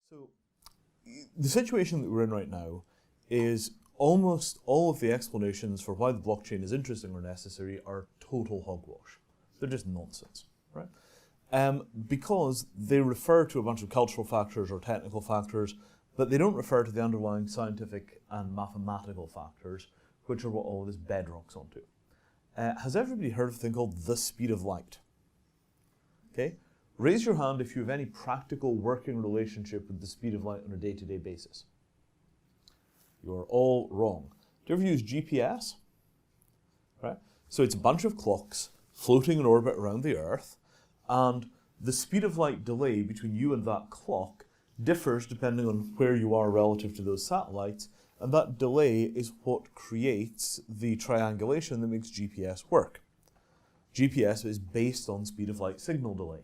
So the situation that we're in right now is almost all of the explanations for why the blockchain is interesting or necessary are total hogwash. They're just nonsense, right? Because they refer to a bunch of cultural factors or technical factors, but they don't refer to the underlying scientific and mathematical factors, which are what all of this bedrocks onto. Has everybody heard of a thing called the speed of light? Okay, raise your hand if you have any practical working relationship with the speed of light on a day-to-day basis. You're all wrong. Do you ever use GPS? Right? So it's a bunch of clocks floating in orbit around the Earth, and the speed of light delay between you and that clock differs depending on where you are relative to those satellites, and that delay is what creates the triangulation that makes GPS work. GPS is based on speed of light signal delay,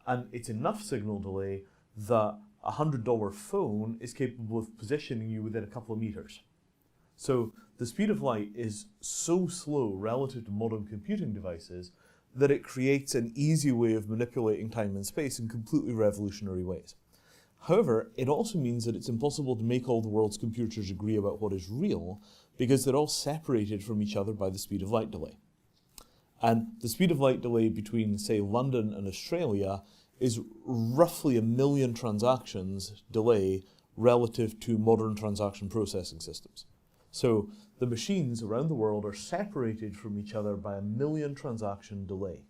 and it's enough signal delay that a $100 phone is capable of positioning you within a couple of meters. So the speed of light is so slow relative to modern computing devices that it creates an easy way of manipulating time and space in completely revolutionary ways. However, it also means that it's impossible to make all the world's computers agree about what is real because they're all separated from each other by the speed of light delay. And the speed of light delay between, say, London and Australia is roughly 1 million transactions delay relative to modern transaction processing systems. So the machines around the world are separated from each other by 1 million transaction delay.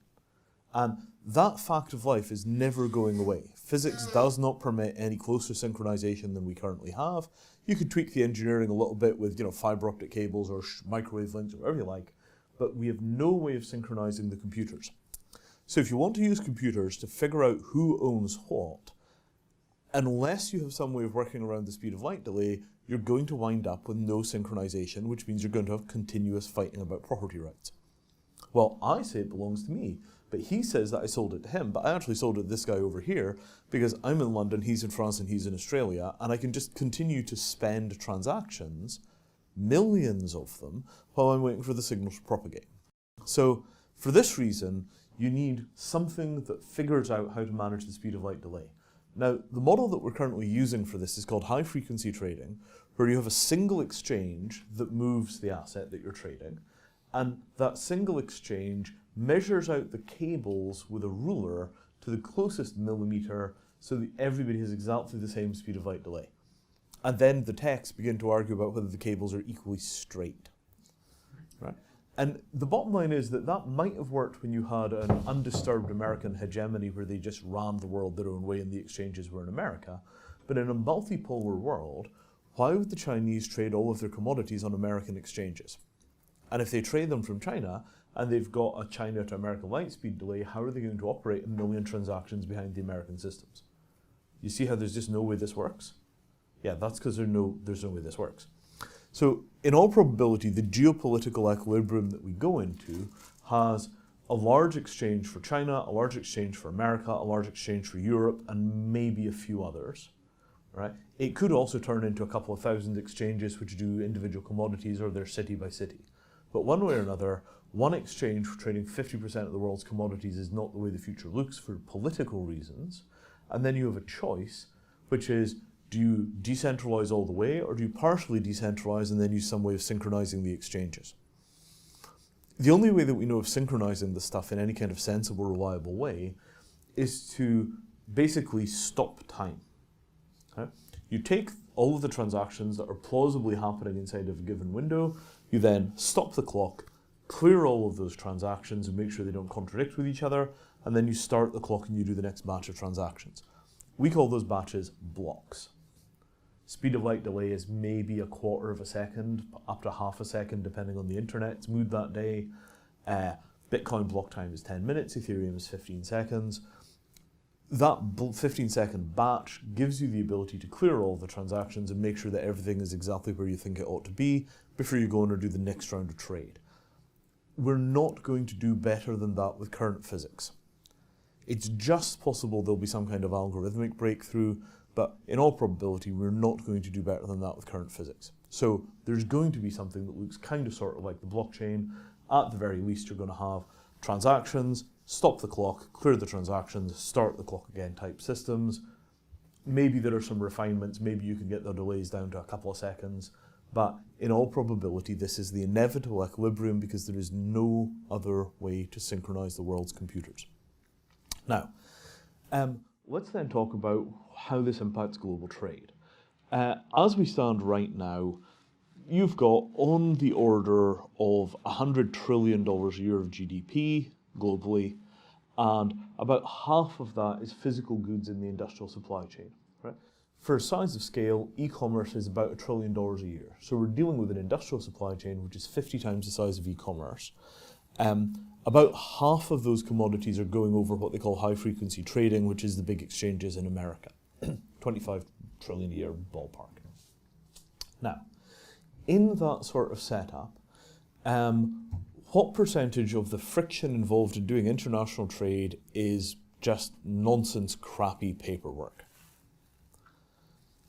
And that fact of life is never going away. Physics does not permit any closer synchronization than we currently have. You could tweak the engineering a little bit with, fiber optic cables or microwave links or whatever you like, but we have no way of synchronizing the computers. So if you want to use computers to figure out who owns what, unless you have some way of working around the speed of light delay, you're going to wind up with no synchronization, which means you're going to have continuous fighting about property rights. Well, I say it belongs to me, but he says that I sold it to him, but I actually sold it to this guy over here because I'm in London, he's in France, and he's in Australia, and I can just continue to spend transactions, millions of them, while I'm waiting for the signal to propagate. So for this reason, you need something that figures out how to manage the speed of light delay. Now, the model that we're currently using for this is called high-frequency trading, where you have a single exchange that moves the asset that you're trading, and that single exchange measures out the cables with a ruler to the closest millimeter so that everybody has exactly the same speed of light delay. And then the techs begin to argue about whether the cables are equally straight. Right? And the bottom line is that that might have worked when you had an undisturbed American hegemony where they just ran the world their own way and the exchanges were in America. But in a multipolar world, why would the Chinese trade all of their commodities on American exchanges? And if they trade them from China and they've got a China to American light speed delay, how are they going to operate 1 million transactions behind the American systems? You see how there's just no way this works? Yeah, that's because there's no way this works. So in all probability, the geopolitical equilibrium that we go into has a large exchange for China, a large exchange for America, a large exchange for Europe, and maybe a few others. Right? It could also turn into a couple of thousand exchanges which do individual commodities or they're city by city. But one way or another, one exchange for trading 50% of the world's commodities is not the way the future looks for political reasons. And then you have a choice, which is, do you decentralize all the way, or do you partially decentralize and then use some way of synchronizing the exchanges? The only way that we know of synchronizing the stuff in any kind of sensible, reliable way is to basically stop time. Okay? You take all of the transactions that are plausibly happening inside of a given window, you then stop the clock, clear all of those transactions and make sure they don't contradict with each other, and then you start the clock and you do the next batch of transactions. We call those batches blocks. Speed of light delay is maybe 1/4 of a second, up to half a second, depending on the internet's mood that day. Bitcoin block time is 10 minutes, Ethereum is 15 seconds. That 15-second batch gives you the ability to clear all the transactions and make sure that everything is exactly where you think it ought to be before you go in or do the next round of trade. We're not going to do better than that with current physics. It's just possible there'll be some kind of algorithmic breakthrough, but in all probability, we're not going to do better than that with current physics. So there's going to be something that looks kind of sort of like the blockchain. At the very least, you're going to have transactions, stop the clock, clear the transactions, start the clock again type systems. maybe there are some refinements, maybe you can get the delays down to a couple of seconds, but in all probability this is the inevitable equilibrium because there is no other way to synchronize the world's computers. Now, let's then talk about how this impacts global trade. As we stand right now, you've got on the order of $100 trillion a year of GDP globally, and about half of that is physical goods in the industrial supply chain. Right? For a size of scale, e-commerce is about $1 trillion a year. So we're dealing with an industrial supply chain which is 50 times the size of e-commerce. About half of those commodities are going over what they call high-frequency trading, which is the big exchanges in America. 25 trillion a year ballpark. Now, in that sort of setup, what percentage of the friction involved in doing international trade is just nonsense, crappy paperwork?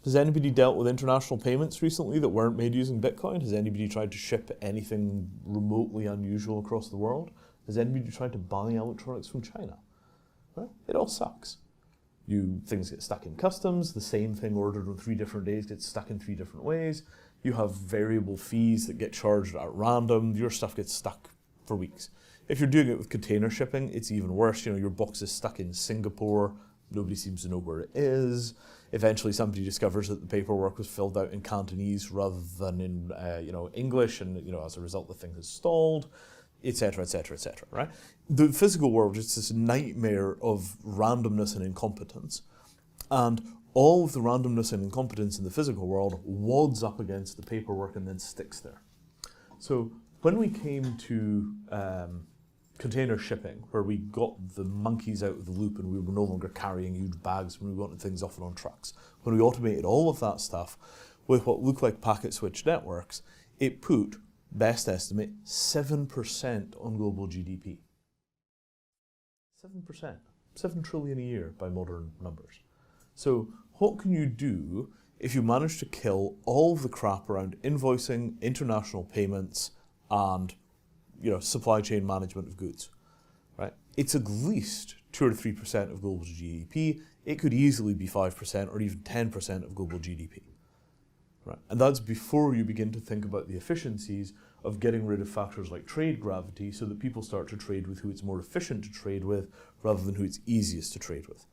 Has anybody dealt with international payments recently that weren't made using Bitcoin? Has anybody tried to ship anything remotely unusual across the world? Has anybody tried to buy electronics from China? Right? It all sucks. Things get stuck in customs, the same thing ordered on 3 different days gets stuck in 3 different ways. You have variable fees that get charged at random. Your stuff gets stuck for weeks. If you're doing it with container shipping, it's even worse. Your box is stuck in Singapore. Nobody seems to know where it is. Eventually, somebody discovers that the paperwork was filled out in Cantonese rather than in English, and as a result, the thing has stalled, etc., etc., etc. Right? The physical world is this nightmare of randomness and incompetence, and all of the randomness and incompetence in the physical world wads up against the paperwork and then sticks there. So when we came to container shipping, where we got the monkeys out of the loop and we were no longer carrying huge bags when we wanted things often on trucks, when we automated all of that stuff with what looked like packet switch networks, it put, best estimate, 7% on global GDP. 7%. 7 trillion a year by modern numbers. So what can you do if you manage to kill all of the crap around invoicing, international payments, and supply chain management of goods? Right? It's at least 2 or 3% of global GDP. It could easily be 5% or even 10% of global GDP. Right? And that's before you begin to think about the efficiencies of getting rid of factors like trade gravity so that people start to trade with who it's more efficient to trade with rather than who it's easiest to trade with.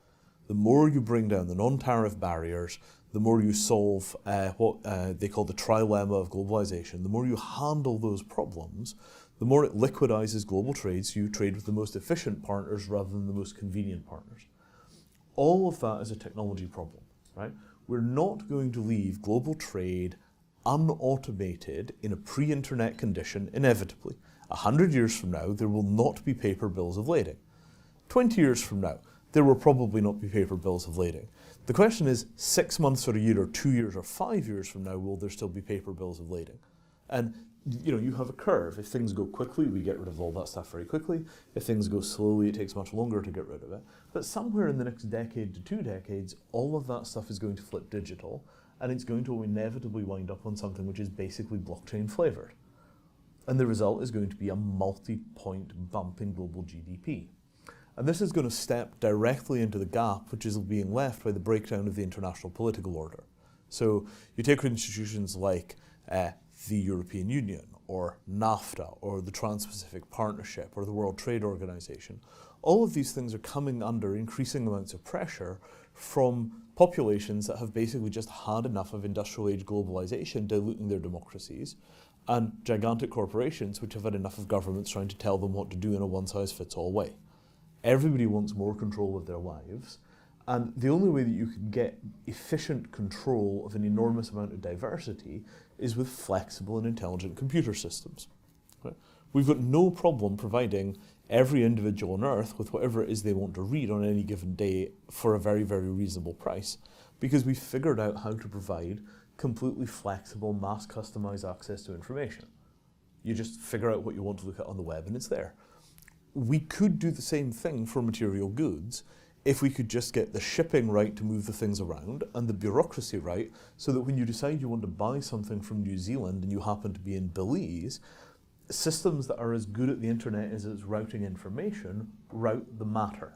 The more you bring down the non-tariff barriers, the more you solve what they call the trilemma of globalization, the more you handle those problems, the more it liquidizes global trade, so you trade with the most efficient partners rather than the most convenient partners. All of that is a technology problem, right? We're not going to leave global trade unautomated in a pre-internet condition inevitably. 100 years from now, there will not be paper bills of lading. 20 years from now, there will probably not be paper bills of lading. The question is, 6 months or a year or 2 years or 5 years from now, will there still be paper bills of lading? And you have a curve. If things go quickly, we get rid of all that stuff very quickly. If things go slowly, it takes much longer to get rid of it. But somewhere in the next decade to 2 decades, all of that stuff is going to flip digital, and it's going to inevitably wind up on something which is basically blockchain flavored. And the result is going to be a multi-point bump in global GDP. And this is going to step directly into the gap which is being left by the breakdown of the international political order. So you take institutions like the European Union, or NAFTA, or the Trans-Pacific Partnership, or the World Trade Organization. All of these things are coming under increasing amounts of pressure from populations that have basically just had enough of industrial age globalization diluting their democracies, and gigantic corporations which have had enough of governments trying to tell them what to do in a one-size-fits-all way. Everybody wants more control of their lives, and the only way that you can get efficient control of an enormous amount of diversity is with flexible and intelligent computer systems. Right? We've got no problem providing every individual on Earth with whatever it is they want to read on any given day for a very, very reasonable price, because we've figured out how to provide completely flexible, mass customized access to information. You just figure out what you want to look at on the web and it's there. We could do the same thing for material goods if we could just get the shipping right to move the things around and the bureaucracy right, so that when you decide you want to buy something from New Zealand and you happen to be in Belize, systems that are as good at the internet as it's routing information route the matter.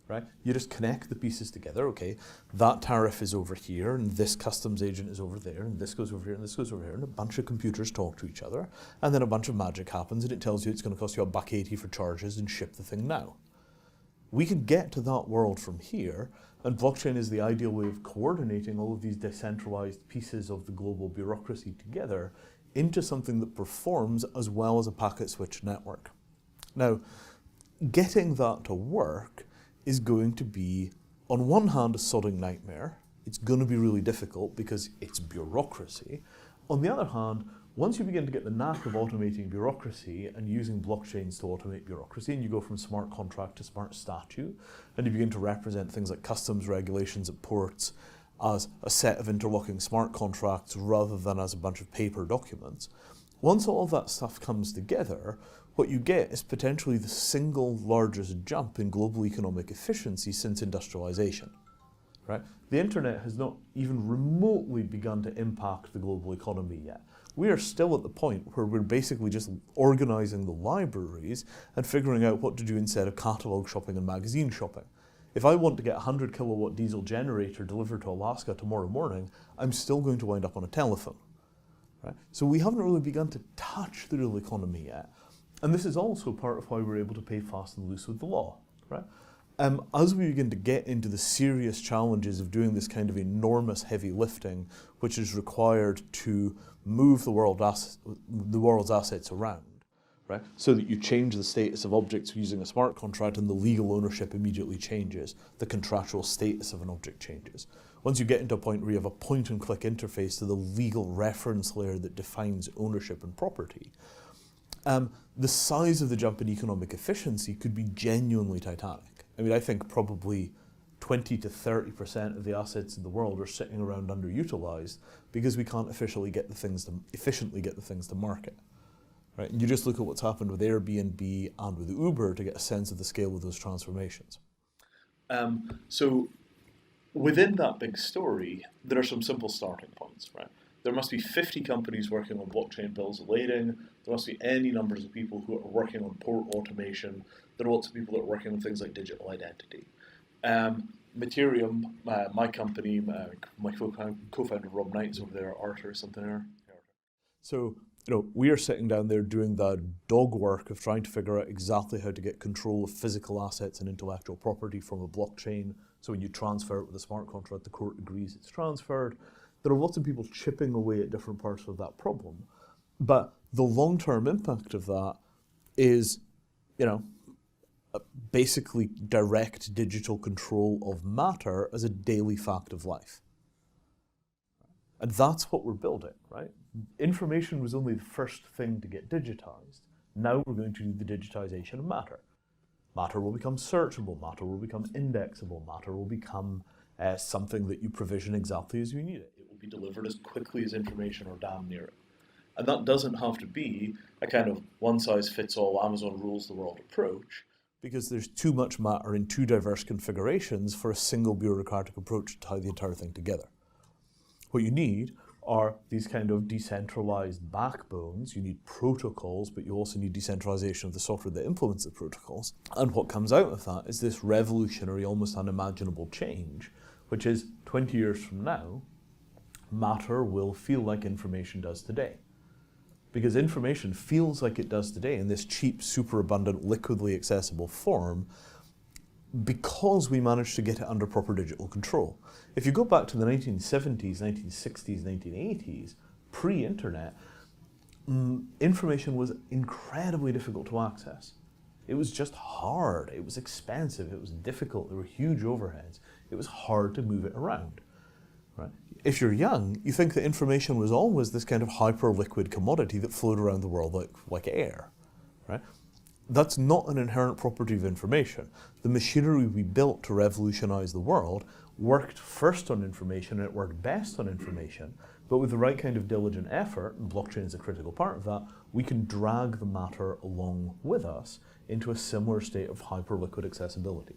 right? You just connect the pieces together. Okay, that tariff is over here, and this customs agent is over there, and this goes over here, and this goes over here, and a bunch of computers talk to each other, and then a bunch of magic happens, and it tells you it's going to cost you $1.80 for charges, and ship the thing now. We could get to that world from here, and blockchain is the ideal way of coordinating all of these decentralized pieces of the global bureaucracy together into something that performs as well as a packet switch network. Now, getting that to work is going to be, on one hand, a sodding nightmare. It's going to be really difficult because it's bureaucracy. On the other hand, once you begin to get the knack of automating bureaucracy and using blockchains to automate bureaucracy, and you go from smart contract to smart statute, and you begin to represent things like customs regulations at ports as a set of interlocking smart contracts rather than as a bunch of paper documents, once all of that stuff comes together, what you get is potentially the single largest jump in global economic efficiency since industrialization. Right? The internet has not even remotely begun to impact the global economy yet. We are still at the point where we're basically just organizing the libraries and figuring out what to do instead of catalog shopping and magazine shopping. If I want to get a 100 kilowatt diesel generator delivered to Alaska tomorrow morning, I'm still going to wind up on a telephone. Right? So we haven't really begun to touch the real economy yet. And this is also part of why we're able to play fast and loose with the law. Right? As we begin to get into the serious challenges of doing this kind of enormous heavy lifting, which is required to move the world's assets around, right? So that you change the status of objects using a smart contract and the legal ownership immediately changes, the contractual status of an object changes. Once you get into a point where you have a point-and-click interface to the legal reference layer that defines ownership and property, the size of the jump in economic efficiency could be genuinely titanic. I mean, I think probably 20 to 30% of the assets in the world are sitting around underutilized because we can't efficiently get the things to market. Right? And you just look at what's happened with Airbnb and with Uber to get a sense of the scale of those transformations. So within that big story, there are some simple starting points, right? There must be 50 companies working on blockchain bills of lading. There must be any numbers of people who are working on port automation. There are lots of people that are working on things like digital identity. Mattereum, my company, my co-founder Rob Knight's over there, Arthur something there. So, we are sitting down there doing the dog work of trying to figure out exactly how to get control of physical assets and intellectual property from a blockchain. So when you transfer it with a smart contract, the court agrees it's transferred. There are lots of people chipping away at different parts of that problem. But the long-term impact of that is, basically direct digital control of matter as a daily fact of life. And that's what we're building, right? Information was only the first thing to get digitized. Now we're going to do the digitization of matter. Matter will become searchable, matter will become indexable, matter will become something that you provision exactly as you need it. It will be delivered as quickly as information or damn near it. And that doesn't have to be a kind of one-size-fits-all Amazon rules the world approach. Because there's too much matter in two diverse configurations for a single bureaucratic approach to tie the entire thing together. What you need are these kind of decentralized backbones. You need protocols, but you also need decentralization of the software that implements the protocols. And what comes out of that is this revolutionary, almost unimaginable change, which is 20 years from now, matter will feel like information does today. Because information feels like it does today in this cheap, superabundant, liquidly accessible form because we managed to get it under proper digital control. If you go back to the 1970s, 1960s, 1980s, pre-internet, information was incredibly difficult to access. It was just hard, it was expensive, it was difficult, there were huge overheads. It was hard to move it around. Right? If you're young, you think that information was always this kind of hyper-liquid commodity that flowed around the world like air. Right? That's not an inherent property of information. The machinery we built to revolutionize the world worked first on information, and it worked best on information, but with the right kind of diligent effort, and blockchain is a critical part of that, we can drag the matter along with us into a similar state of hyper-liquid accessibility.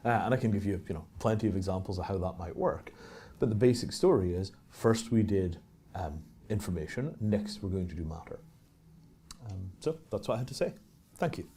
And I can give you, plenty of examples of how that might work. But the basic story is, first we did information, next we're going to do matter. So that's what I had to say. Thank you.